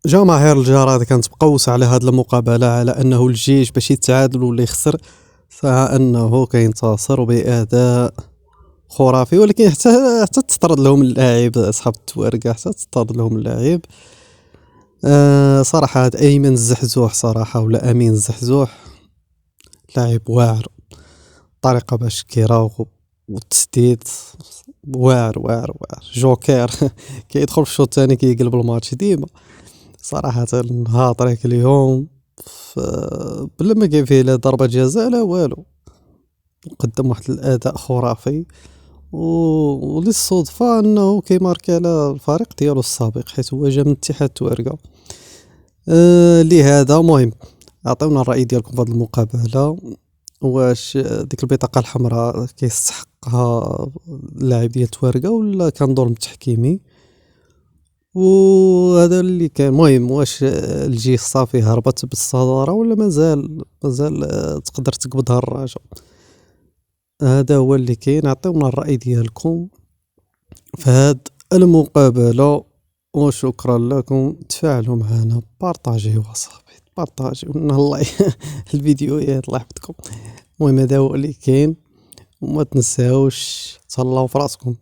جماهير الجراد كنتبقوس على هاد المقابلة على أنه الجيش باش يتعادل ولا يخسر، فأنه كينتصر بأداء خرافي. ولكن حتى تطرد لهم اللاعب أصحاب التوارقة، حتى تطرد لهم اللاعب. صراحة هاد أيمن الزحزوح صراحة ولا أمين الزحزوح لاعب واعر، الطريقة باش كيراوغ والتسديد واعر واعر واعر جوكر. كيدخل في الشوط الثاني كيقلب الماتش ديما. صراحة هاطريك اليوم بلا ما كان فيه لا ضربة جزاء لا والو، قدم واحد الأداء خرافي. وللصدفة أنه كيماركي على الفريق ديالو السابق، حيث هو جا من اتحاد توارقة. لهذا مهم عطيونا الرأي ديالكم في هذه المقابلة. واش ديك البطاقة الحمراء كيستحقها اللاعب ديال توارقة ولا كان ظلم تحكيمي؟ وهذا اللي كان مهم. واش الجيش صافي هربت بالصدارة ولا مازال تقدر تقبضها الراجة؟ هذا هو اللي كاين. عطيونا الرأي ديالكم في هاد المقابلة، وشكرا لكم. تفاعلوا معنا، بارطاجيو صاحبي، بارطاجيو الله. الفيديوهات الله يحفظكم. المهم هذا هو اللي كاين، وما تنساوش تهلاو في راسكم.